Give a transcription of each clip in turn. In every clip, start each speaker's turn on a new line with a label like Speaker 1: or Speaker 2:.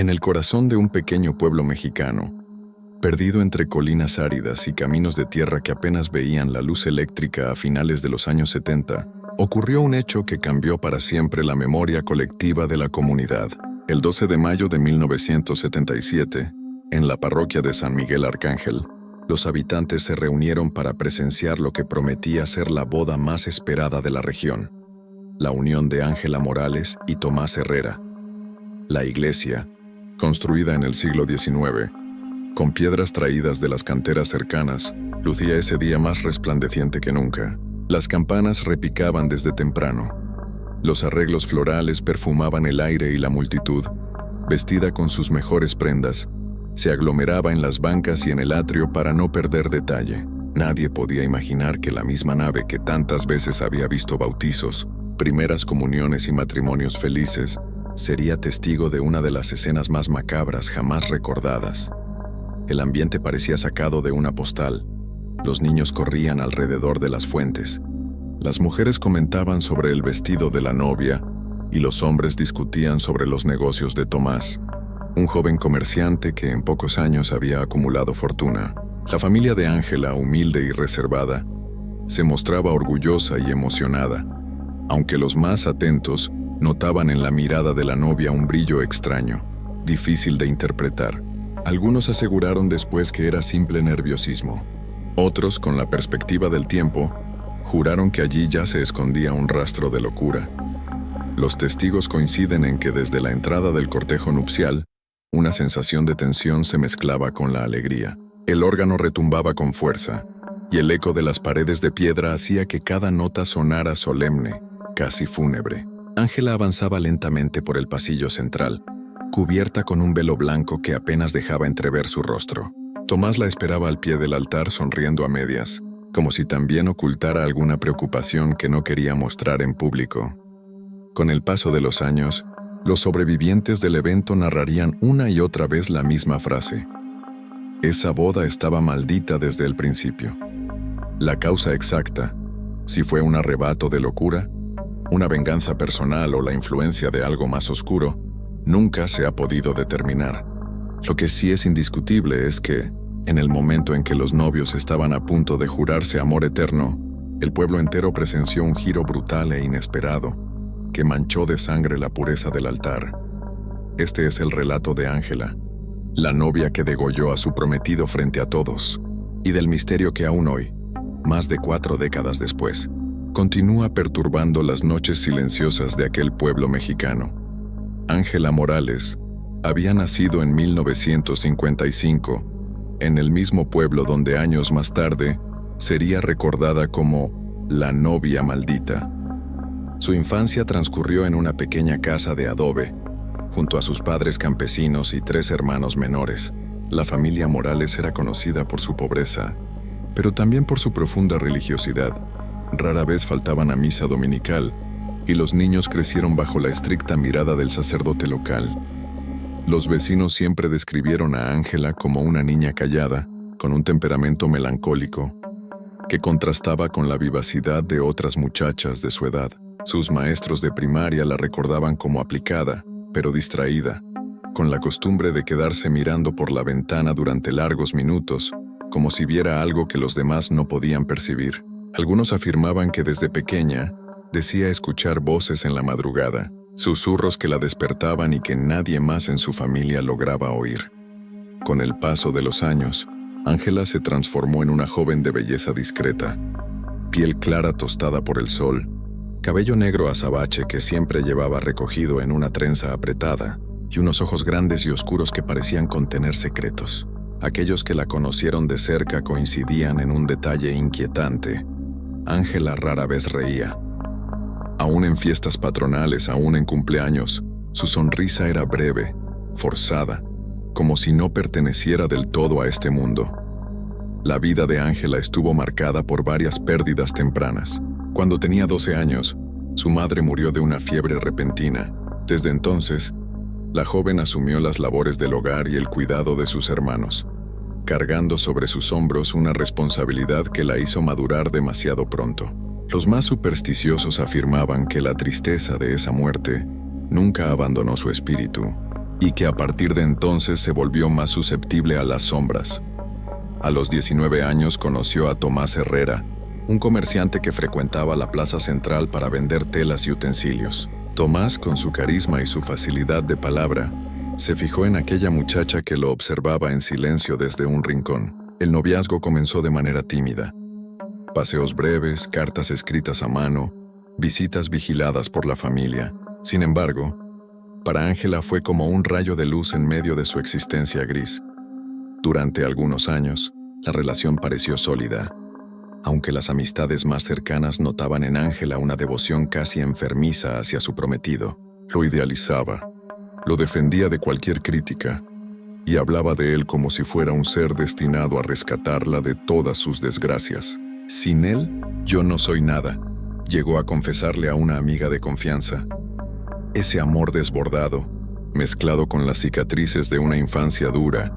Speaker 1: En el corazón de un pequeño pueblo mexicano, perdido entre colinas áridas y caminos de tierra que apenas veían la luz eléctrica a finales de los años 70, ocurrió un hecho que cambió para siempre la memoria colectiva de la comunidad. El 12 de mayo de 1977, en la parroquia de San Miguel Arcángel, los habitantes se reunieron para presenciar lo que prometía ser la boda más esperada de la región, la unión de Ángela Morales y Tomás Herrera. La iglesia, construida en el siglo XIX, con piedras traídas de las canteras cercanas, lucía ese día más resplandeciente que nunca. Las campanas repicaban desde temprano. Los arreglos florales perfumaban el aire y la multitud, vestida con sus mejores prendas, se aglomeraba en las bancas y en el atrio para no perder detalle. Nadie podía imaginar que la misma nave que tantas veces había visto bautizos, primeras comuniones y matrimonios felices, sería testigo de una de las escenas más macabras jamás recordadas. El ambiente parecía sacado de una postal. Los niños corrían alrededor de las fuentes. Las mujeres comentaban sobre el vestido de la novia y los hombres discutían sobre los negocios de Tomás, un joven comerciante que en pocos años había acumulado fortuna. La familia de Ángela, humilde y reservada, se mostraba orgullosa y emocionada, aunque los más atentos notaban en la mirada de la novia un brillo extraño, difícil de interpretar. Algunos aseguraron después que era simple nerviosismo. Otros, con la perspectiva del tiempo, juraron que allí ya se escondía un rastro de locura. Los testigos coinciden en que desde la entrada del cortejo nupcial, una sensación de tensión se mezclaba con la alegría. El órgano retumbaba con fuerza, y el eco de las paredes de piedra hacía que cada nota sonara solemne, casi fúnebre. Ángela avanzaba lentamente por el pasillo central, cubierta con un velo blanco que apenas dejaba entrever su rostro. Tomás la esperaba al pie del altar sonriendo a medias, como si también ocultara alguna preocupación que no quería mostrar en público. Con el paso de los años, los sobrevivientes del evento narrarían una y otra vez la misma frase. Esa boda estaba maldita desde el principio. La causa exacta, si fue un arrebato de locura, una venganza personal o la influencia de algo más oscuro, nunca se ha podido determinar. Lo que sí es indiscutible es que, en el momento en que los novios estaban a punto de jurarse amor eterno, el pueblo entero presenció un giro brutal e inesperado, que manchó de sangre la pureza del altar. Este es el relato de Ángela, la novia que degolló a su prometido frente a todos, y del misterio que aún hoy, más de 4 décadas después, continúa perturbando las noches silenciosas de aquel pueblo mexicano. Ángela Morales había nacido en 1955, en el mismo pueblo donde años más tarde sería recordada como la novia maldita. Su infancia transcurrió en una pequeña casa de adobe, junto a sus padres campesinos y 3 hermanos menores. La familia Morales era conocida por su pobreza, pero también por su profunda religiosidad. Rara vez faltaban a misa dominical, y los niños crecieron bajo la estricta mirada del sacerdote local. Los vecinos siempre describieron a Ángela como una niña callada, con un temperamento melancólico, que contrastaba con la vivacidad de otras muchachas de su edad. Sus maestros de primaria la recordaban como aplicada, pero distraída, con la costumbre de quedarse mirando por la ventana durante largos minutos, como si viera algo que los demás no podían percibir. Algunos afirmaban que desde pequeña decía escuchar voces en la madrugada, susurros que la despertaban y que nadie más en su familia lograba oír. Con el paso de los años, Ángela se transformó en una joven de belleza discreta, piel clara tostada por el sol, cabello negro azabache que siempre llevaba recogido en una trenza apretada, y unos ojos grandes y oscuros que parecían contener secretos. Aquellos que la conocieron de cerca coincidían en un detalle inquietante. Ángela rara vez reía. Aún en fiestas patronales, aún en cumpleaños, su sonrisa era breve, forzada, como si no perteneciera del todo a este mundo. La vida de Ángela estuvo marcada por varias pérdidas tempranas. Cuando tenía 12 años, su madre murió de una fiebre repentina. Desde entonces, la joven asumió las labores del hogar y el cuidado de sus hermanos, cargando sobre sus hombros una responsabilidad que la hizo madurar demasiado pronto. Los más supersticiosos afirmaban que la tristeza de esa muerte nunca abandonó su espíritu, y que a partir de entonces se volvió más susceptible a las sombras. A los 19 años conoció a Tomás Herrera, un comerciante que frecuentaba la plaza central para vender telas y utensilios. Tomás, con su carisma y su facilidad de palabra, se fijó en aquella muchacha que lo observaba en silencio desde un rincón. El noviazgo comenzó de manera tímida. Paseos breves, cartas escritas a mano, visitas vigiladas por la familia. Sin embargo, para Ángela fue como un rayo de luz en medio de su existencia gris. Durante algunos años, la relación pareció sólida, aunque las amistades más cercanas notaban en Ángela una devoción casi enfermiza hacia su prometido. Lo idealizaba, lo defendía de cualquier crítica y hablaba de él como si fuera un ser destinado a rescatarla de todas sus desgracias. Sin él, yo no soy nada, llegó a confesarle a una amiga de confianza. Ese amor desbordado, mezclado con las cicatrices de una infancia dura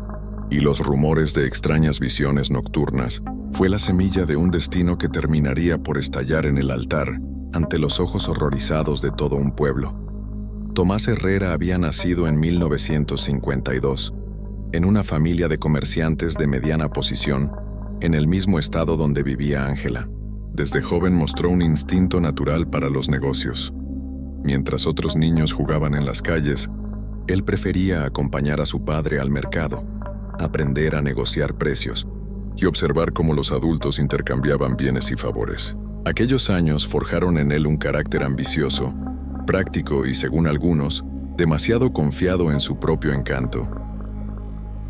Speaker 1: y los rumores de extrañas visiones nocturnas, fue la semilla de un destino que terminaría por estallar en el altar ante los ojos horrorizados de todo un pueblo. Tomás Herrera había nacido en 1952, en una familia de comerciantes de mediana posición, en el mismo estado donde vivía Ángela. Desde joven mostró un instinto natural para los negocios. Mientras otros niños jugaban en las calles, él prefería acompañar a su padre al mercado, aprender a negociar precios y observar cómo los adultos intercambiaban bienes y favores. Aquellos años forjaron en él un carácter ambicioso, práctico y, según algunos, demasiado confiado en su propio encanto.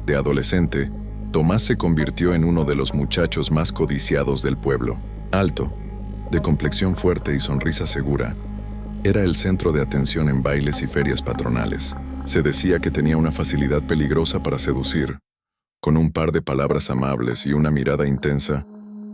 Speaker 1: De adolescente, Tomás se convirtió en uno de los muchachos más codiciados del pueblo. Alto, de complexión fuerte y sonrisa segura, era el centro de atención en bailes y ferias patronales. Se decía que tenía una facilidad peligrosa para seducir. Con un par de palabras amables y una mirada intensa,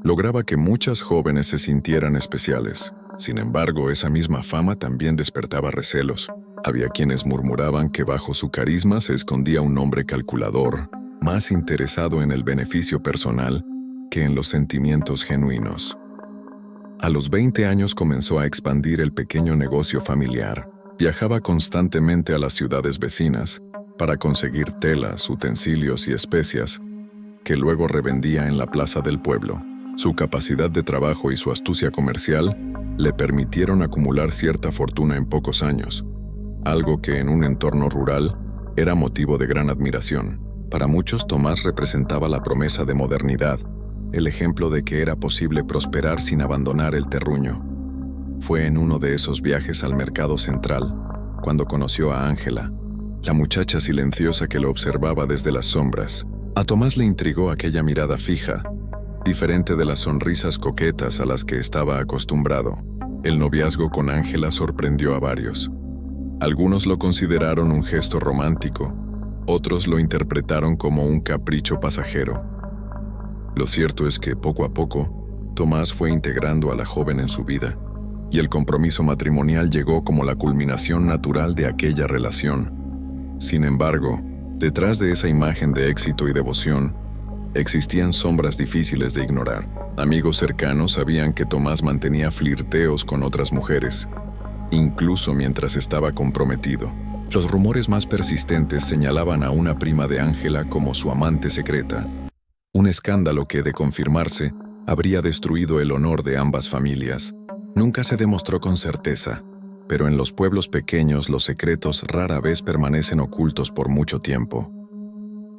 Speaker 1: lograba que muchas jóvenes se sintieran especiales. Sin embargo, esa misma fama también despertaba recelos. Había quienes murmuraban que bajo su carisma se escondía un hombre calculador, más interesado en el beneficio personal que en los sentimientos genuinos. A los 20 años comenzó a expandir el pequeño negocio familiar. Viajaba constantemente a las ciudades vecinas para conseguir telas, utensilios y especias que luego revendía en la plaza del pueblo. Su capacidad de trabajo y su astucia comercial le permitieron acumular cierta fortuna en pocos años, algo que en un entorno rural era motivo de gran admiración. Para muchos, Tomás representaba la promesa de modernidad, el ejemplo de que era posible prosperar sin abandonar el terruño. Fue en uno de esos viajes al mercado central cuando conoció a Ángela, la muchacha silenciosa que lo observaba desde las sombras. A Tomás le intrigó aquella mirada fija, diferente de las sonrisas coquetas a las que estaba acostumbrado. El noviazgo con Ángela sorprendió a varios. Algunos lo consideraron un gesto romántico, otros lo interpretaron como un capricho pasajero. Lo cierto es que poco a poco, Tomás fue integrando a la joven en su vida, y el compromiso matrimonial llegó como la culminación natural de aquella relación. Sin embargo, detrás de esa imagen de éxito y devoción, existían sombras difíciles de ignorar. Amigos cercanos sabían que Tomás mantenía flirteos con otras mujeres, incluso mientras estaba comprometido. Los rumores más persistentes señalaban a una prima de Ángela como su amante secreta, un escándalo que, de confirmarse, habría destruido el honor de ambas familias. Nunca se demostró con certeza, pero en los pueblos pequeños los secretos rara vez permanecen ocultos por mucho tiempo.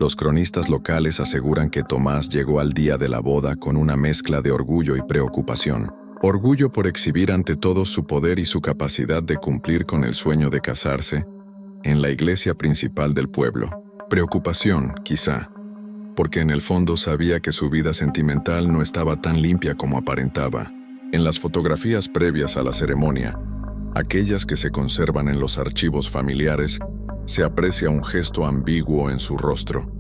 Speaker 1: Los cronistas locales aseguran que Tomás llegó al día de la boda con una mezcla de orgullo y preocupación. Orgullo por exhibir ante todos su poder y su capacidad de cumplir con el sueño de casarse en la iglesia principal del pueblo. Preocupación, quizá, porque en el fondo sabía que su vida sentimental no estaba tan limpia como aparentaba. En las fotografías previas a la ceremonia, aquellas que se conservan en los archivos familiares, se aprecia un gesto ambiguo en su rostro.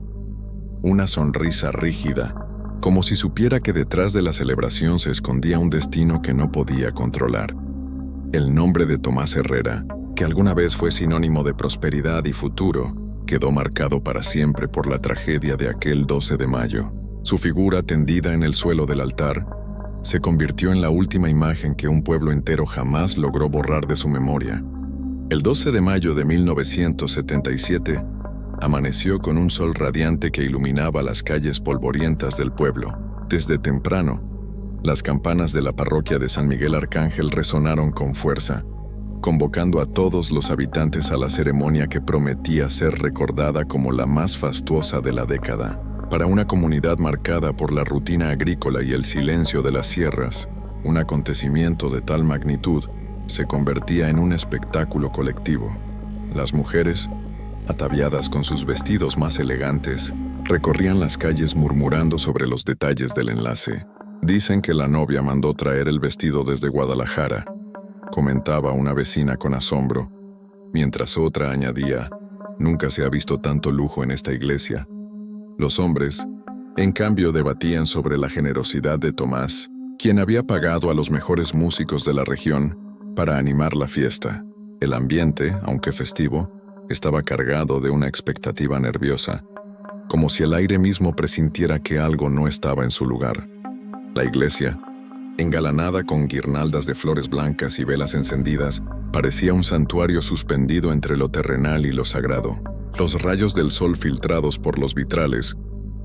Speaker 1: Una sonrisa rígida, como si supiera que detrás de la celebración se escondía un destino que no podía controlar. El nombre de Tomás Herrera, que alguna vez fue sinónimo de prosperidad y futuro, quedó marcado para siempre por la tragedia de aquel 12 de mayo. Su figura tendida en el suelo del altar se convirtió en la última imagen que un pueblo entero jamás logró borrar de su memoria. El 12 de mayo de 1977, Amaneció con un sol radiante que iluminaba las calles polvorientas del pueblo. Desde temprano, las campanas de la parroquia de San Miguel Arcángel resonaron con fuerza, convocando a todos los habitantes a la ceremonia que prometía ser recordada como la más fastuosa de la década. Para una comunidad marcada por la rutina agrícola y el silencio de las sierras, un acontecimiento de tal magnitud se convertía en un espectáculo colectivo. Las mujeres, ataviadas con sus vestidos más elegantes, recorrían las calles murmurando sobre los detalles del enlace. Dicen que la novia mandó traer el vestido desde Guadalajara, comentaba una vecina con asombro, mientras otra añadía, nunca se ha visto tanto lujo en esta iglesia. Los hombres, en cambio, debatían sobre la generosidad de Tomás, quien había pagado a los mejores músicos de la región para animar la fiesta. El ambiente, aunque festivo, estaba cargado de una expectativa nerviosa, como si el aire mismo presintiera que algo no estaba en su lugar. La iglesia, engalanada con guirnaldas de flores blancas y velas encendidas, parecía un santuario suspendido entre lo terrenal y lo sagrado. Los rayos del sol filtrados por los vitrales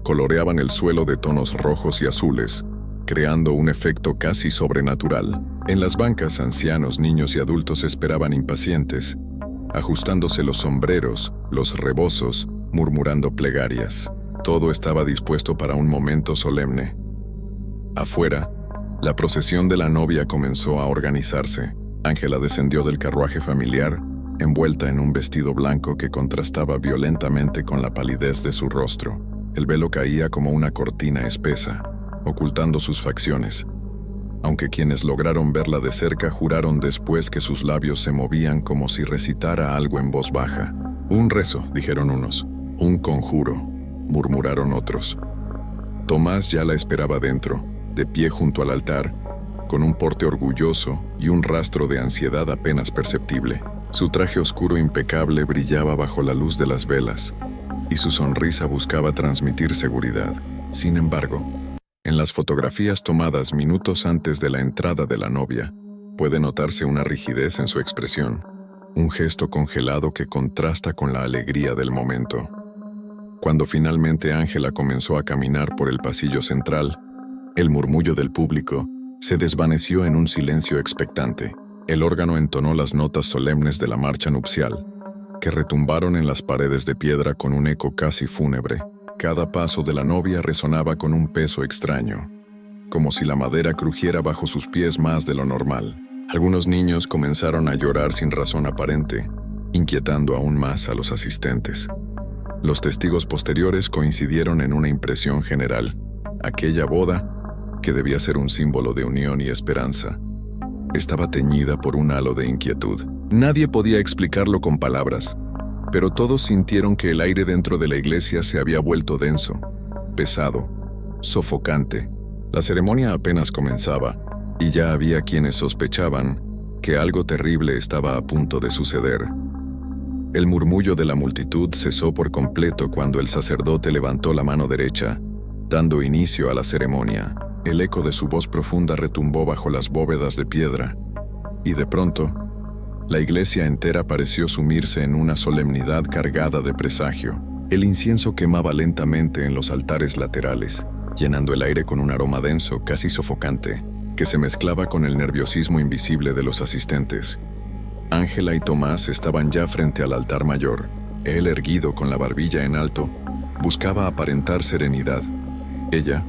Speaker 1: coloreaban el suelo de tonos rojos y azules, creando un efecto casi sobrenatural. En las bancas, ancianos, niños y adultos esperaban impacientes, ajustándose los sombreros, los rebozos, murmurando plegarias. Todo estaba dispuesto para un momento solemne. Afuera, la procesión de la novia comenzó a organizarse. Ángela descendió del carruaje familiar, envuelta en un vestido blanco que contrastaba violentamente con la palidez de su rostro. El velo caía como una cortina espesa, ocultando sus facciones, aunque quienes lograron verla de cerca juraron después que sus labios se movían como si recitara algo en voz baja. Un rezo, dijeron unos. Un conjuro, murmuraron otros. Tomás ya la esperaba dentro, de pie junto al altar, con un porte orgulloso y un rastro de ansiedad apenas perceptible. Su traje oscuro impecable brillaba bajo la luz de las velas, y su sonrisa buscaba transmitir seguridad. Sin embargo, en las fotografías tomadas minutos antes de la entrada de la novia, puede notarse una rigidez en su expresión, un gesto congelado que contrasta con la alegría del momento. Cuando finalmente Ángela comenzó a caminar por el pasillo central, el murmullo del público se desvaneció en un silencio expectante. El órgano entonó las notas solemnes de la marcha nupcial, que retumbaron en las paredes de piedra con un eco casi fúnebre. Cada paso de la novia resonaba con un peso extraño, como si la madera crujiera bajo sus pies más de lo normal. Algunos niños comenzaron a llorar sin razón aparente, inquietando aún más a los asistentes. Los testigos posteriores coincidieron en una impresión general. Aquella boda, que debía ser un símbolo de unión y esperanza, estaba teñida por un halo de inquietud. Nadie podía explicarlo con palabras, pero todos sintieron que el aire dentro de la iglesia se había vuelto denso, pesado, sofocante. La ceremonia apenas comenzaba, y ya había quienes sospechaban que algo terrible estaba a punto de suceder. El murmullo de la multitud cesó por completo cuando el sacerdote levantó la mano derecha, dando inicio a la ceremonia. El eco de su voz profunda retumbó bajo las bóvedas de piedra, y de pronto, la iglesia entera pareció sumirse en una solemnidad cargada de presagio. El incienso quemaba lentamente en los altares laterales, llenando el aire con un aroma denso, casi sofocante, que se mezclaba con el nerviosismo invisible de los asistentes. Ángela y Tomás estaban ya frente al altar mayor. Él, erguido con la barbilla en alto, buscaba aparentar serenidad. Ella,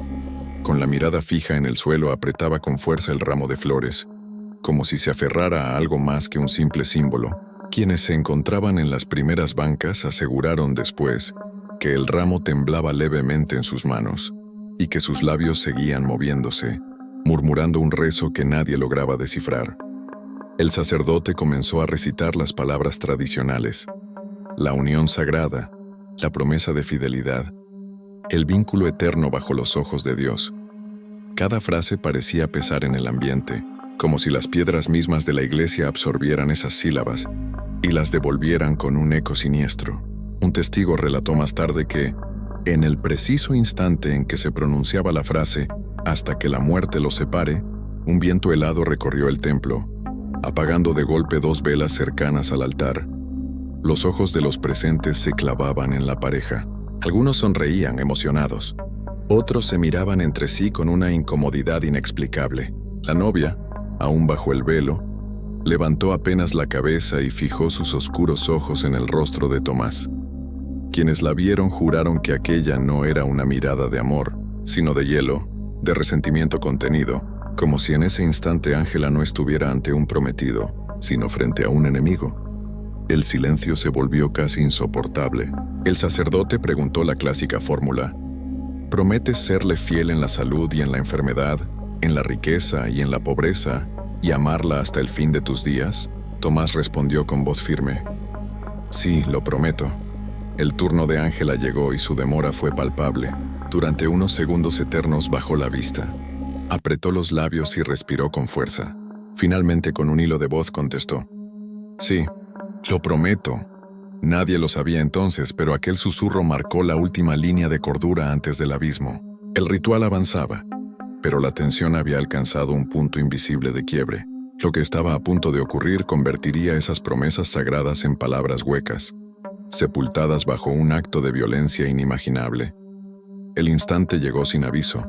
Speaker 1: con la mirada fija en el suelo, apretaba con fuerza el ramo de flores, como si se aferrara a algo más que un simple símbolo. Quienes se encontraban en las primeras bancas aseguraron después que el ramo temblaba levemente en sus manos y que sus labios seguían moviéndose, murmurando un rezo que nadie lograba descifrar. El sacerdote comenzó a recitar las palabras tradicionales: la unión sagrada, la promesa de fidelidad, el vínculo eterno bajo los ojos de Dios. Cada frase parecía pesar en el ambiente, como si las piedras mismas de la iglesia absorbieran esas sílabas y las devolvieran con un eco siniestro. Un testigo relató más tarde que, en el preciso instante en que se pronunciaba la frase, hasta que la muerte los separe, un viento helado recorrió el templo, apagando de golpe 2 velas cercanas al altar. Los ojos de los presentes se clavaban en la pareja. Algunos sonreían emocionados. Otros se miraban entre sí con una incomodidad inexplicable. La novia, aún bajo el velo, levantó apenas la cabeza y fijó sus oscuros ojos en el rostro de Tomás. Quienes la vieron juraron que aquella no era una mirada de amor, sino de hielo, de resentimiento contenido, como si en ese instante Ángela no estuviera ante un prometido, sino frente a un enemigo. El silencio se volvió casi insoportable. El sacerdote preguntó la clásica fórmula: ¿prometes serle fiel en la salud y en la enfermedad, en la riqueza y en la pobreza, y amarla hasta el fin de tus días? Tomás respondió con voz firme: sí, lo prometo. El turno de Ángela llegó y su demora fue palpable. Durante unos segundos eternos bajó la vista. Apretó los labios y respiró con fuerza. Finalmente, con un hilo de voz, contestó: sí, lo prometo. Nadie lo sabía entonces, pero aquel susurro marcó la última línea de cordura antes del abismo. El ritual avanzaba, pero la tensión había alcanzado un punto invisible de quiebre. Lo que estaba a punto de ocurrir convertiría esas promesas sagradas en palabras huecas, sepultadas bajo un acto de violencia inimaginable. El instante llegó sin aviso,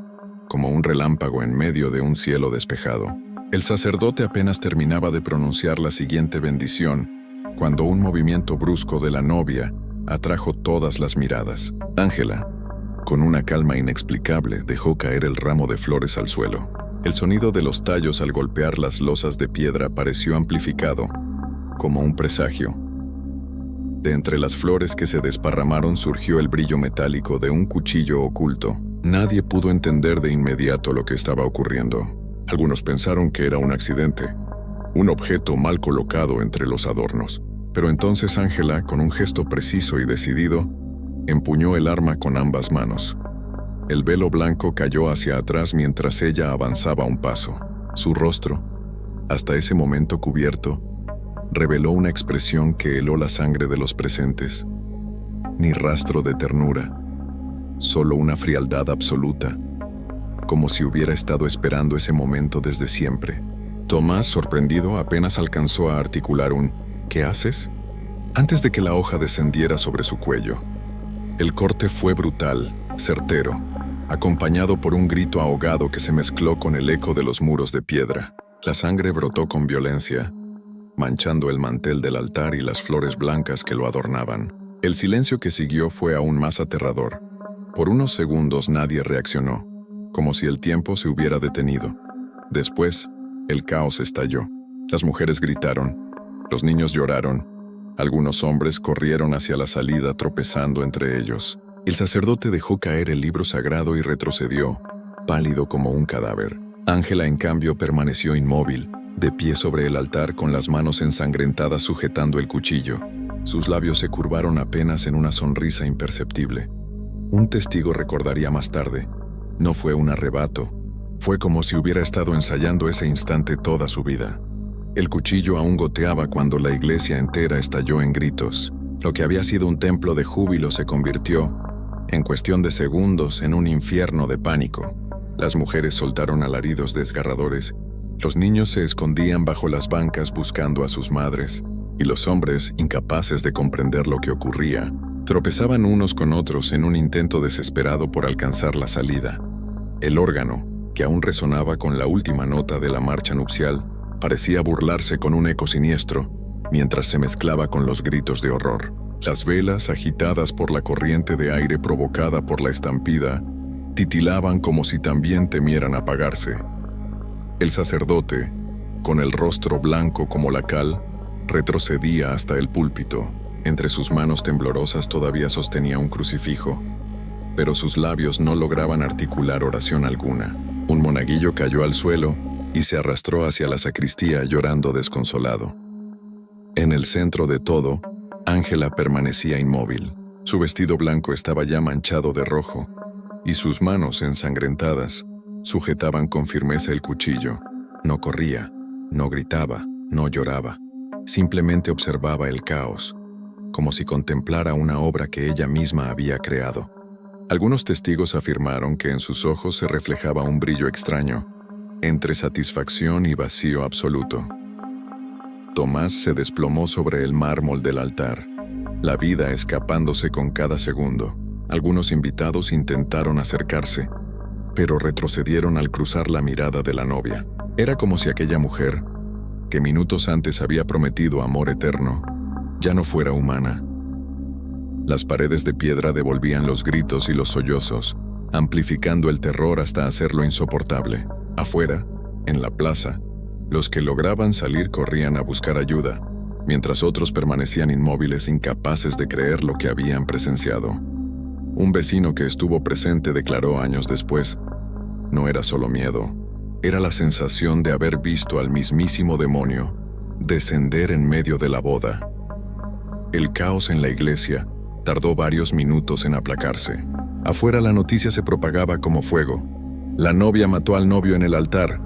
Speaker 1: como un relámpago en medio de un cielo despejado. El sacerdote apenas terminaba de pronunciar la siguiente bendición, cuando un movimiento brusco de la novia atrajo todas las miradas. Ángela, con una calma inexplicable, dejó caer el ramo de flores al suelo. El sonido de los tallos al golpear las losas de piedra pareció amplificado, como un presagio. De entre las flores que se desparramaron surgió el brillo metálico de un cuchillo oculto. Nadie pudo entender de inmediato lo que estaba ocurriendo. Algunos pensaron que era un accidente, un objeto mal colocado entre los adornos. Pero entonces Ángela, con un gesto preciso y decidido, empuñó el arma con ambas manos. El velo blanco cayó hacia atrás mientras ella avanzaba un paso. Su rostro, hasta ese momento cubierto, reveló una expresión que heló la sangre de los presentes. Ni rastro de ternura, solo una frialdad absoluta, como si hubiera estado esperando ese momento desde siempre. Tomás, sorprendido, apenas alcanzó a articular un «¿Qué haces?», antes de que la hoja descendiera sobre su cuello. El corte fue brutal, certero, acompañado por un grito ahogado que se mezcló con el eco de los muros de piedra. La sangre brotó con violencia, manchando el mantel del altar y las flores blancas que lo adornaban. El silencio que siguió fue aún más aterrador. Por unos segundos nadie reaccionó, como si el tiempo se hubiera detenido. Después, el caos estalló. Las mujeres gritaron, los niños lloraron, algunos hombres corrieron hacia la salida tropezando entre ellos. El sacerdote dejó caer el libro sagrado y retrocedió, pálido como un cadáver. Ángela, en cambio, permaneció inmóvil, de pie sobre el altar con las manos ensangrentadas sujetando el cuchillo. Sus labios se curvaron apenas en una sonrisa imperceptible. Un testigo recordaría más tarde: no fue un arrebato, fue como si hubiera estado ensayando ese instante toda su vida. El cuchillo aún goteaba cuando la iglesia entera estalló en gritos. Lo que había sido un templo de júbilo se convirtió, en cuestión de segundos, en un infierno de pánico. Las mujeres soltaron alaridos desgarradores, los niños se escondían bajo las bancas buscando a sus madres, y los hombres, incapaces de comprender lo que ocurría, tropezaban unos con otros en un intento desesperado por alcanzar la salida. El órgano, que aún resonaba con la última nota de la marcha nupcial, parecía burlarse con un eco siniestro, mientras se mezclaba con los gritos de horror. Las velas, agitadas por la corriente de aire provocada por la estampida, titilaban como si también temieran apagarse. El sacerdote, con el rostro blanco como la cal, retrocedía hasta el púlpito. Entre sus manos temblorosas todavía sostenía un crucifijo, pero sus labios no lograban articular oración alguna. Un monaguillo cayó al suelo y se arrastró hacia la sacristía llorando desconsolado. En el centro de todo, Ángela permanecía inmóvil. Su vestido blanco estaba ya manchado de rojo, y sus manos ensangrentadas sujetaban con firmeza el cuchillo. No corría, no gritaba, no lloraba. Simplemente observaba el caos, como si contemplara una obra que ella misma había creado. Algunos testigos afirmaron que en sus ojos se reflejaba un brillo extraño, entre satisfacción y vacío absoluto. Tomás se desplomó sobre el mármol del altar. la vida escapándose con cada segundo. Algunos invitados intentaron acercarse, pero retrocedieron al cruzar la mirada de la novia. Era como si aquella mujer, que minutos antes había prometido amor eterno, ya no fuera humana. Las paredes de piedra devolvían los gritos y los sollozos, amplificando el terror hasta hacerlo insoportable. Afuera, en la plaza, los que lograban salir corrían a buscar ayuda, mientras otros permanecían inmóviles, incapaces de creer lo que habían presenciado. Un vecino que estuvo presente declaró años después: no era solo miedo, era la sensación de haber visto al mismísimo demonio descender en medio de la boda. El caos en la iglesia tardó varios minutos en aplacarse. Afuera la noticia se propagaba como fuego. La novia mató al novio en el altar.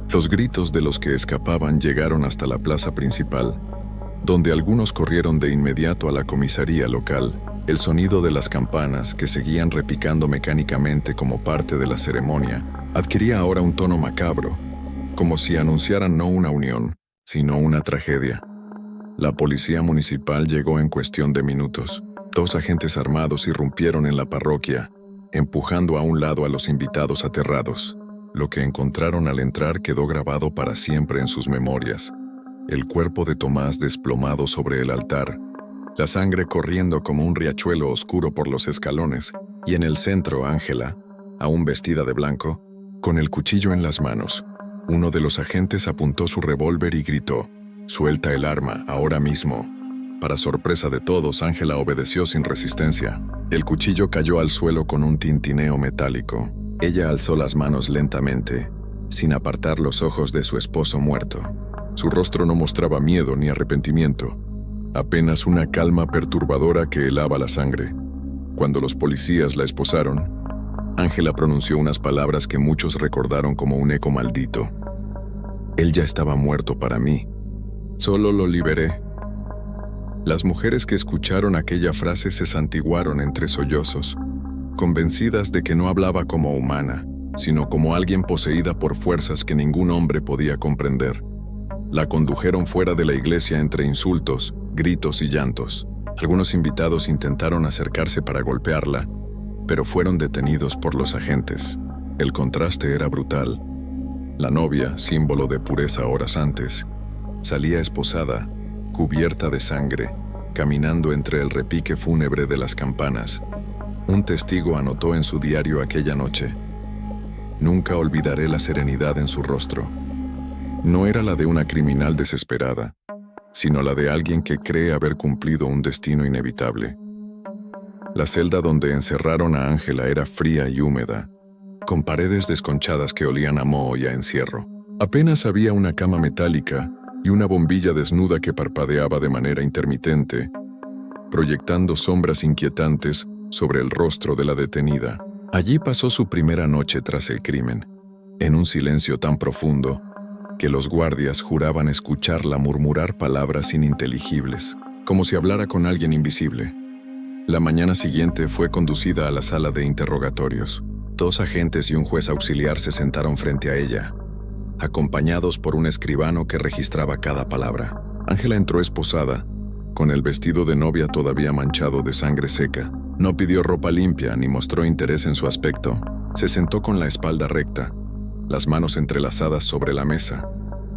Speaker 1: Los gritos de los que escapaban llegaron hasta la plaza principal, donde algunos corrieron de inmediato a la comisaría local. El sonido de las campanas, que seguían repicando mecánicamente como parte de la ceremonia, adquiría ahora un tono macabro, como si anunciaran no una unión, sino una tragedia. La policía municipal llegó en cuestión de minutos. 2 agentes armados irrumpieron en la parroquia, empujando a un lado a los invitados aterrados. Lo que encontraron al entrar quedó grabado para siempre en sus memorias. El cuerpo de Tomás desplomado sobre el altar, la sangre corriendo como un riachuelo oscuro por los escalones, y en el centro Ángela, aún vestida de blanco, con el cuchillo en las manos. Uno de los agentes apuntó su revólver y gritó: «Suelta el arma, ahora mismo». Para sorpresa de todos, Ángela obedeció sin resistencia. El cuchillo cayó al suelo con un tintineo metálico. Ella alzó las manos lentamente, sin apartar los ojos de su esposo muerto. Su rostro no mostraba miedo ni arrepentimiento, apenas una calma perturbadora que helaba la sangre. Cuando los policías la esposaron, Ángela pronunció unas palabras que muchos recordaron como un eco maldito. «Él ya estaba muerto para mí. Solo lo liberé». Las mujeres que escucharon aquella frase se santiguaron entre sollozos, convencidas de que no hablaba como humana, sino como alguien poseída por fuerzas que ningún hombre podía comprender. La condujeron fuera de la iglesia entre insultos, gritos y llantos. Algunos invitados intentaron acercarse para golpearla, pero fueron detenidos por los agentes. El contraste era brutal. La novia, símbolo de pureza horas antes, salía esposada, cubierta de sangre, caminando entre el repique fúnebre de las campanas. Un testigo anotó en su diario aquella noche: «Nunca olvidaré la serenidad en su rostro». No era la de una criminal desesperada, sino la de alguien que cree haber cumplido un destino inevitable. La celda donde encerraron a Ángela era fría y húmeda, con paredes desconchadas que olían a moho y a encierro. Apenas había una cama metálica y una bombilla desnuda que parpadeaba de manera intermitente, proyectando sombras inquietantes sobre el rostro de la detenida. Allí pasó su primera noche tras el crimen, en un silencio tan profundo que los guardias juraban escucharla murmurar palabras ininteligibles, como si hablara con alguien invisible. La mañana siguiente fue conducida a la sala de interrogatorios. 2 agentes y un juez auxiliar se sentaron frente a ella, acompañados por un escribano que registraba cada palabra. Ángela entró esposada, con el vestido de novia todavía manchado de sangre seca. No pidió ropa limpia ni mostró interés en su aspecto. Se sentó con la espalda recta, las manos entrelazadas sobre la mesa,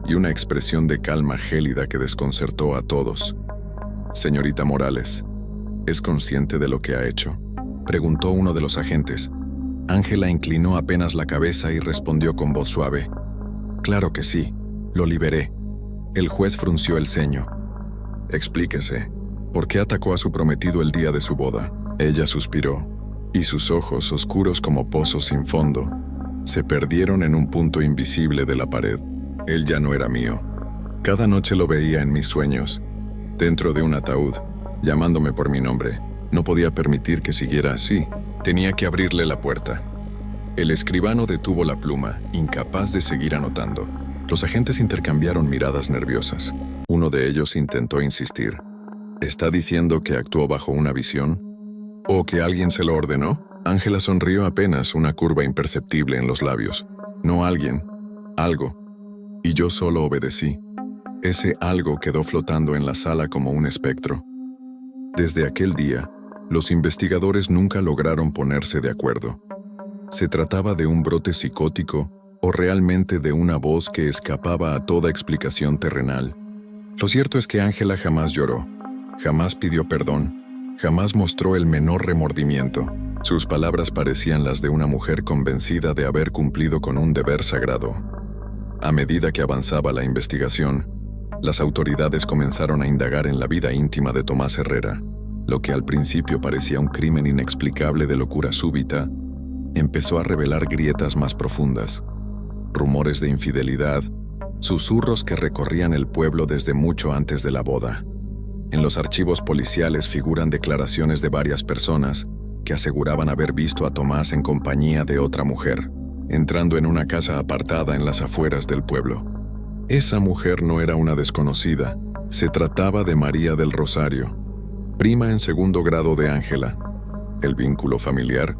Speaker 1: y una expresión de calma gélida que desconcertó a todos. «Señorita Morales, ¿es consciente de lo que ha hecho?», preguntó uno de los agentes. Ángela inclinó apenas la cabeza y respondió con voz suave: «Claro que sí, lo liberé». El juez frunció el ceño. «Explíquese, ¿por qué atacó a su prometido el día de su boda?». Ella suspiró, y sus ojos, oscuros como pozos sin fondo, se perdieron en un punto invisible de la pared. «Él ya no era mío. Cada noche lo veía en mis sueños, dentro de un ataúd, llamándome por mi nombre. No podía permitir que siguiera así. Tenía que abrirle la puerta». El escribano detuvo la pluma, incapaz de seguir anotando. Los agentes intercambiaron miradas nerviosas. Uno de ellos intentó insistir: «¿Está diciendo que actuó bajo una visión? ¿O que alguien se lo ordenó?». Ángela sonrió, apenas una curva imperceptible en los labios. «No alguien, algo. Y yo solo obedecí». Ese algo quedó flotando en la sala como un espectro. Desde aquel día, los investigadores nunca lograron ponerse de acuerdo. ¿Se trataba de un brote psicótico o realmente de una voz que escapaba a toda explicación terrenal? Lo cierto es que Ángela jamás lloró, jamás pidió perdón, jamás mostró el menor remordimiento. Sus palabras parecían las de una mujer convencida de haber cumplido con un deber sagrado. A medida que avanzaba la investigación, las autoridades comenzaron a indagar en la vida íntima de Tomás Herrera. Lo que al principio parecía un crimen inexplicable de locura súbita, empezó a revelar grietas más profundas, rumores de infidelidad, susurros que recorrían el pueblo desde mucho antes de la boda. En los archivos policiales figuran declaraciones de varias personas que aseguraban haber visto a Tomás en compañía de otra mujer, entrando en una casa apartada en las afueras del pueblo. Esa mujer no era una desconocida, se trataba de María del Rosario, prima en segundo grado de Ángela. El vínculo familiar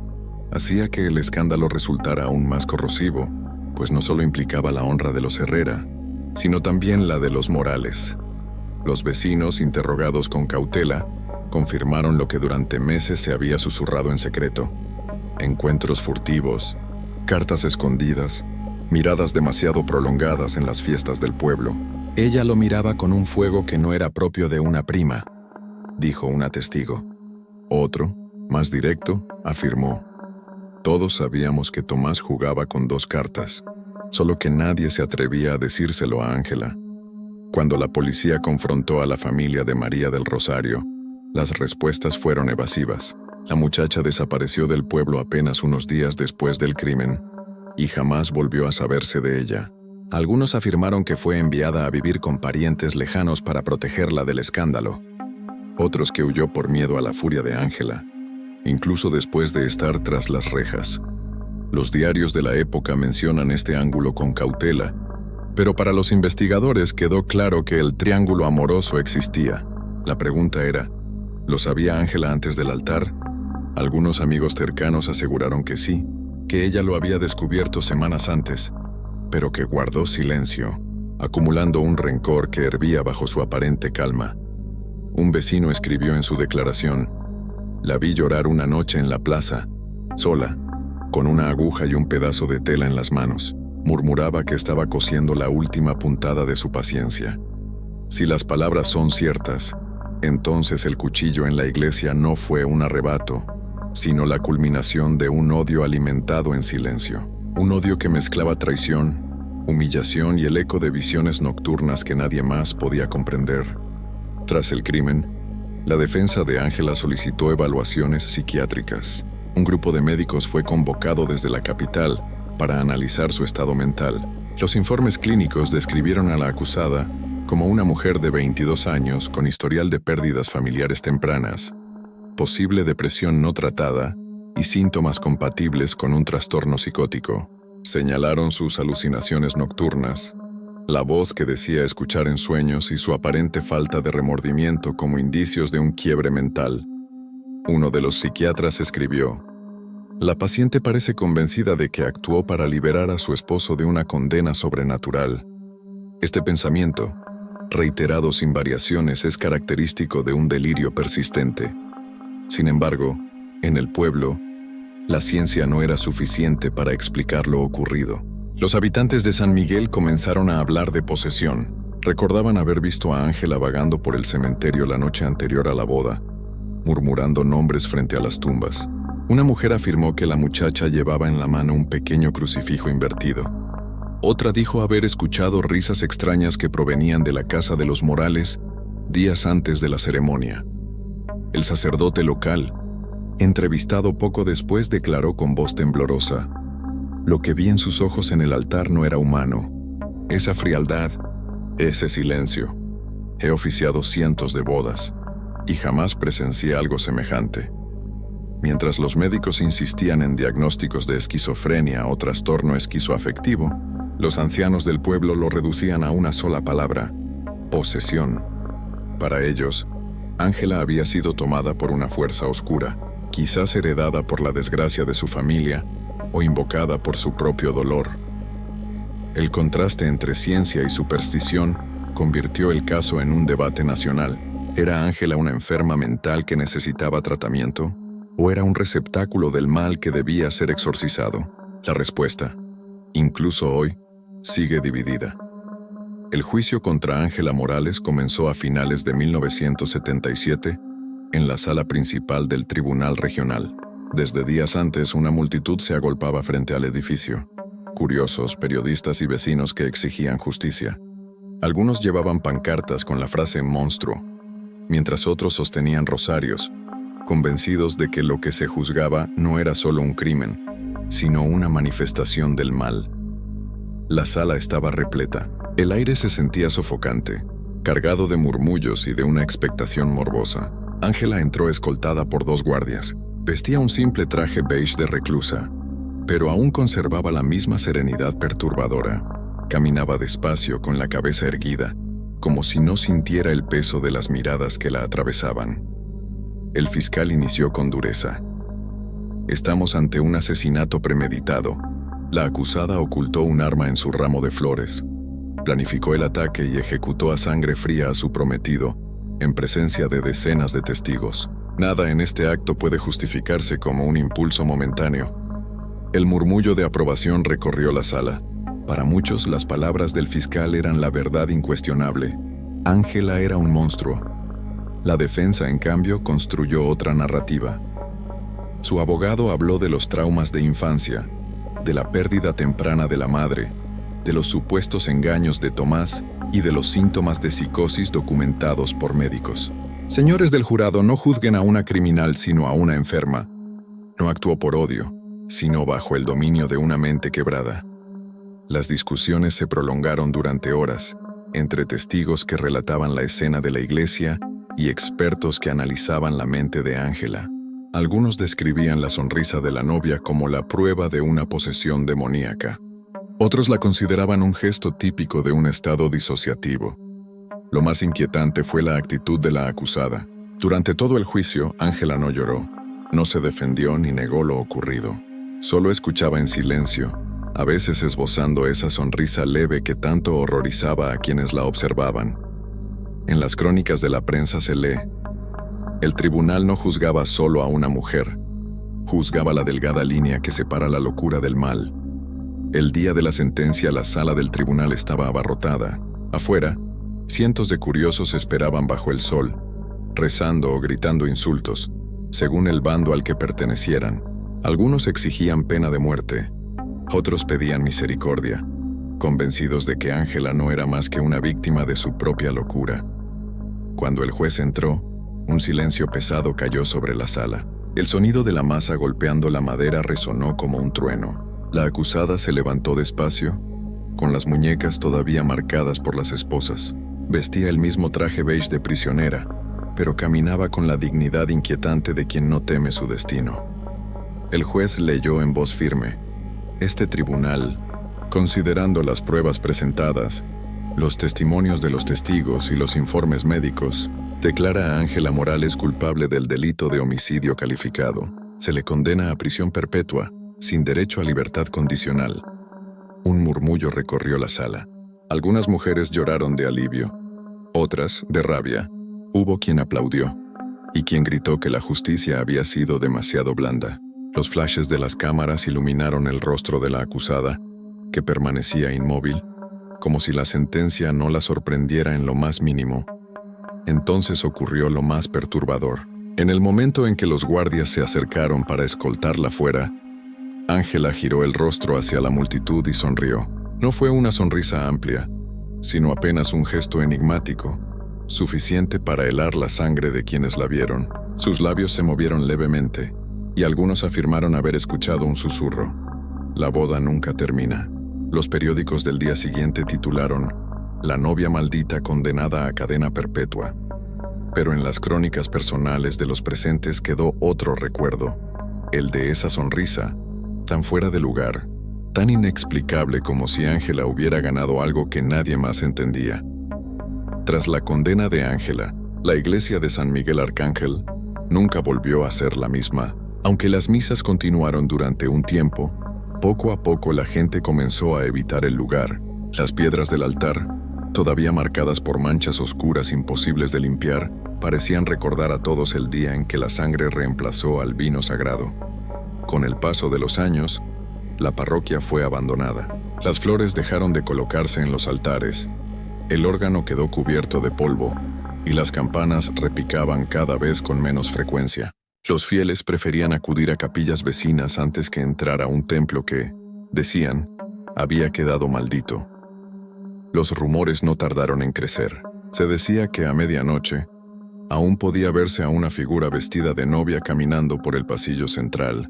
Speaker 1: hacía que el escándalo resultara aún más corrosivo, pues no solo implicaba la honra de los Herrera, sino también la de los Morales. Los vecinos, interrogados con cautela, confirmaron lo que durante meses se había susurrado en secreto: encuentros furtivos, cartas escondidas, miradas demasiado prolongadas en las fiestas del pueblo. Ella lo miraba con un fuego que no era propio de una prima, dijo una testigo. Otro, más directo, afirmó: todos sabíamos que Tomás jugaba con dos cartas, solo que nadie se atrevía a decírselo a Ángela. Cuando la policía confrontó a la familia de María del Rosario, las respuestas fueron evasivas. La muchacha desapareció del pueblo apenas unos días después del crimen y jamás volvió a saberse de ella. Algunos afirmaron que fue enviada a vivir con parientes lejanos para protegerla del escándalo. Otros que huyó por miedo a la furia de Ángela, incluso después de estar tras las rejas. Los diarios de la época mencionan este ángulo con cautela, pero para los investigadores quedó claro que el triángulo amoroso existía. La pregunta era: ¿lo sabía Ángela antes del altar? Algunos amigos cercanos aseguraron que sí, que ella lo había descubierto semanas antes, pero que guardó silencio, acumulando un rencor que hervía bajo su aparente calma. Un vecino escribió en su declaración: la vi llorar una noche en la plaza, sola, con una aguja y un pedazo de tela en las manos. Murmuraba que estaba cosiendo la última puntada de su paciencia. Si las palabras son ciertas, entonces el cuchillo en la iglesia no fue un arrebato, sino la culminación de un odio alimentado en silencio. Un odio que mezclaba traición, humillación y el eco de visiones nocturnas que nadie más podía comprender. Tras el crimen, la defensa de Ángela solicitó evaluaciones psiquiátricas. Un grupo de médicos fue convocado desde la capital para analizar su estado mental. Los informes clínicos describieron a la acusada como una mujer de 22 años con historial de pérdidas familiares tempranas, posible depresión no tratada y síntomas compatibles con un trastorno psicótico. Señalaron sus alucinaciones nocturnas, la voz que decía escuchar en sueños y su aparente falta de remordimiento como indicios de un quiebre mental. Uno de los psiquiatras escribió: la paciente parece convencida de que actuó para liberar a su esposo de una condena sobrenatural. Este pensamiento, reiterado sin variaciones, es característico de un delirio persistente. Sin embargo, en el pueblo, la ciencia no era suficiente para explicar lo ocurrido. Los habitantes de San Miguel comenzaron a hablar de posesión. Recordaban haber visto a Ángela vagando por el cementerio la noche anterior a la boda, murmurando nombres frente a las tumbas. Una mujer afirmó que la muchacha llevaba en la mano un pequeño crucifijo invertido. Otra dijo haber escuchado risas extrañas que provenían de la casa de los Morales días antes de la ceremonia. El sacerdote local, entrevistado poco después, declaró con voz temblorosa: lo que vi en sus ojos en el altar no era humano. Esa frialdad, ese silencio. He oficiado cientos de bodas y jamás presencié algo semejante. Mientras los médicos insistían en diagnósticos de esquizofrenia o trastorno esquizoafectivo, los ancianos del pueblo lo reducían a una sola palabra: posesión. Para ellos, Ángela había sido tomada por una fuerza oscura, quizás heredada por la desgracia de su familia o invocada por su propio dolor. El contraste entre ciencia y superstición convirtió el caso en un debate nacional. ¿Era Ángela una enferma mental que necesitaba tratamiento? ¿O era un receptáculo del mal que debía ser exorcizado? La respuesta, incluso hoy, sigue dividida. El juicio contra Ángela Morales comenzó a finales de 1977 en la sala principal del Tribunal Regional. Desde días antes, una multitud se agolpaba frente al edificio. Curiosos, periodistas y vecinos que exigían justicia. Algunos llevaban pancartas con la frase «monstruo», mientras otros sostenían rosarios, convencidos de que lo que se juzgaba no era solo un crimen, sino una manifestación del mal. La sala estaba repleta. El aire se sentía sofocante, cargado de murmullos y de una expectación morbosa. Ángela entró escoltada por 2 guardias. Vestía un simple traje beige de reclusa, pero aún conservaba la misma serenidad perturbadora. Caminaba despacio con la cabeza erguida, como si no sintiera el peso de las miradas que la atravesaban. El fiscal inició con dureza. «Estamos ante un asesinato premeditado. La acusada ocultó un arma en su ramo de flores. Planificó el ataque y ejecutó a sangre fría a su prometido, en presencia de decenas de testigos. Nada en este acto puede justificarse como un impulso momentáneo». El murmullo de aprobación recorrió la sala. Para muchos, las palabras del fiscal eran la verdad incuestionable. Ángela era un monstruo. La defensa, en cambio, construyó otra narrativa. Su abogado habló de los traumas de infancia, de la pérdida temprana de la madre, de los supuestos engaños de Tomás y de los síntomas de psicosis documentados por médicos. «Señores del jurado, no juzguen a una criminal sino a una enferma. No actuó por odio, sino bajo el dominio de una mente quebrada». Las discusiones se prolongaron durante horas, entre testigos que relataban la escena de la iglesia y expertos que analizaban la mente de Ángela. Algunos describían la sonrisa de la novia como la prueba de una posesión demoníaca. Otros la consideraban un gesto típico de un estado disociativo. Lo más inquietante fue la actitud de la acusada. Durante todo el juicio, Ángela no lloró, no se defendió ni negó lo ocurrido. Solo escuchaba en silencio, a veces esbozando esa sonrisa leve que tanto horrorizaba a quienes la observaban. En las crónicas de la prensa se lee: «El tribunal no juzgaba solo a una mujer, juzgaba la delgada línea que separa la locura del mal». El día de la sentencia, la sala del tribunal estaba abarrotada. Afuera, cientos de curiosos esperaban bajo el sol, rezando o gritando insultos, según el bando al que pertenecieran. Algunos exigían pena de muerte, otros pedían misericordia, convencidos de que Ángela no era más que una víctima de su propia locura. Cuando el juez entró, un silencio pesado cayó sobre la sala. El sonido de la masa golpeando la madera resonó como un trueno. La acusada se levantó despacio, con las muñecas todavía marcadas por las esposas. Vestía el mismo traje beige de prisionera, pero caminaba con la dignidad inquietante de quien no teme su destino. El juez leyó en voz firme: «Este tribunal, considerando las pruebas presentadas, los testimonios de los testigos y los informes médicos, declara a Ángela Morales culpable del delito de homicidio calificado. Se le condena a prisión perpetua, sin derecho a libertad condicional». Un murmullo recorrió la sala. Algunas mujeres lloraron de alivio, otras de rabia. Hubo quien aplaudió y quien gritó que la justicia había sido demasiado blanda. Los flashes de las cámaras iluminaron el rostro de la acusada, que permanecía inmóvil, como si la sentencia no la sorprendiera en lo más mínimo. Entonces ocurrió lo más perturbador. En el momento en que los guardias se acercaron para escoltarla fuera, Ángela giró el rostro hacia la multitud y sonrió. No fue una sonrisa amplia, sino apenas un gesto enigmático, suficiente para helar la sangre de quienes la vieron. Sus labios se movieron levemente, y algunos afirmaron haber escuchado un susurro: «La boda nunca termina». Los periódicos del día siguiente titularon: «La novia maldita condenada a cadena perpetua». Pero en las crónicas personales de los presentes quedó otro recuerdo, el de esa sonrisa, tan fuera de lugar, tan inexplicable como si Ángela hubiera ganado algo que nadie más entendía. Tras la condena de Ángela, la iglesia de San Miguel Arcángel nunca volvió a ser la misma. Aunque las misas continuaron durante un tiempo, poco a poco la gente comenzó a evitar el lugar. Las piedras del altar, todavía marcadas por manchas oscuras imposibles de limpiar, parecían recordar a todos el día en que la sangre reemplazó al vino sagrado. Con el paso de los años, la parroquia fue abandonada. Las flores dejaron de colocarse en los altares, el órgano quedó cubierto de polvo, y las campanas repicaban cada vez con menos frecuencia. Los fieles preferían acudir a capillas vecinas antes que entrar a un templo que, decían, había quedado maldito. Los rumores no tardaron en crecer. Se decía que a medianoche aún podía verse a una figura vestida de novia caminando por el pasillo central,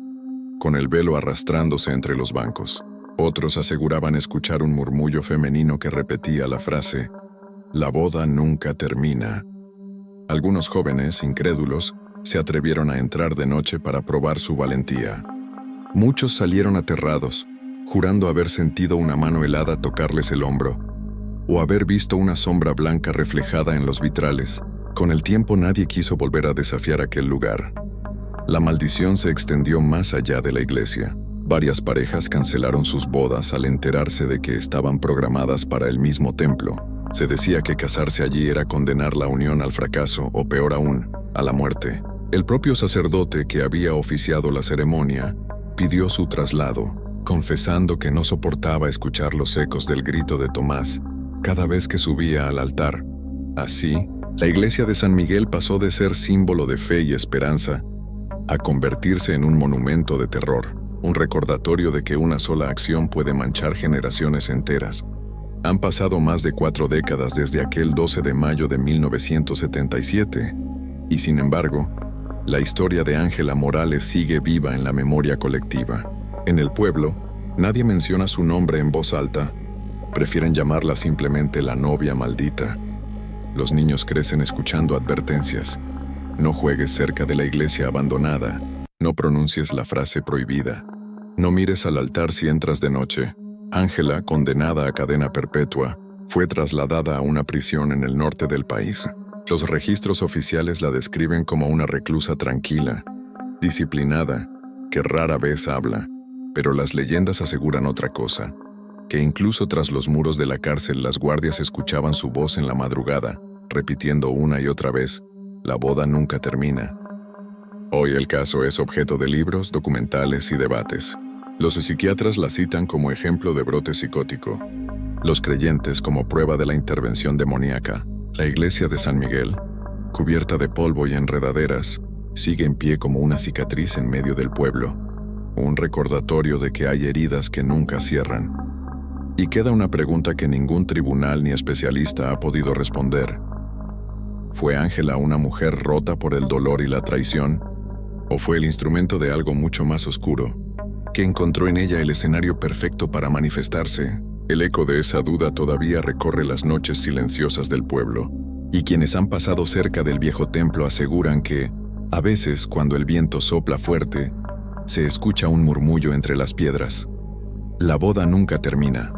Speaker 1: con el velo arrastrándose entre los bancos. Otros aseguraban escuchar un murmullo femenino que repetía la frase: «La boda nunca termina». Algunos jóvenes, incrédulos, se atrevieron a entrar de noche para probar su valentía. Muchos salieron aterrados, jurando haber sentido una mano helada tocarles el hombro, o haber visto una sombra blanca reflejada en los vitrales. Con el tiempo nadie quiso volver a desafiar aquel lugar. La maldición se extendió más allá de la iglesia. Varias parejas cancelaron sus bodas al enterarse de que estaban programadas para el mismo templo. Se decía que casarse allí era condenar la unión al fracaso o, peor aún, a la muerte. El propio sacerdote que había oficiado la ceremonia pidió su traslado, confesando que no soportaba escuchar los ecos del grito de Tomás cada vez que subía al altar. Así, la iglesia de San Miguel pasó de ser símbolo de fe y esperanza a convertirse en un monumento de terror, un recordatorio de que una sola acción puede manchar generaciones enteras. Han pasado más de 4 décadas desde aquel 12 de mayo de 1977, y sin embargo, la historia de Ángela Morales sigue viva en la memoria colectiva. En el pueblo, nadie menciona su nombre en voz alta. Prefieren llamarla simplemente la novia maldita. Los niños crecen escuchando advertencias. No juegues cerca de la iglesia abandonada. No pronuncies la frase prohibida. No mires al altar si entras de noche. Ángela, condenada a cadena perpetua, fue trasladada a una prisión en el norte del país. Los registros oficiales la describen como una reclusa tranquila, disciplinada, que rara vez habla, pero las leyendas aseguran otra cosa, que incluso tras los muros de la cárcel las guardias escuchaban su voz en la madrugada, repitiendo una y otra vez: «La boda nunca termina». Hoy el caso es objeto de libros, documentales y debates. Los psiquiatras la citan como ejemplo de brote psicótico, los creyentes como prueba de la intervención demoníaca. La iglesia de San Miguel, cubierta de polvo y enredaderas, sigue en pie como una cicatriz en medio del pueblo, un recordatorio de que hay heridas que nunca cierran. Y queda una pregunta que ningún tribunal ni especialista ha podido responder. ¿Fue Ángela una mujer rota por el dolor y la traición? ¿O fue el instrumento de algo mucho más oscuro, que encontró en ella el escenario perfecto para manifestarse? El eco de esa duda todavía recorre las noches silenciosas del pueblo, y quienes han pasado cerca del viejo templo aseguran que, a veces, cuando el viento sopla fuerte, se escucha un murmullo entre las piedras. La boda nunca termina.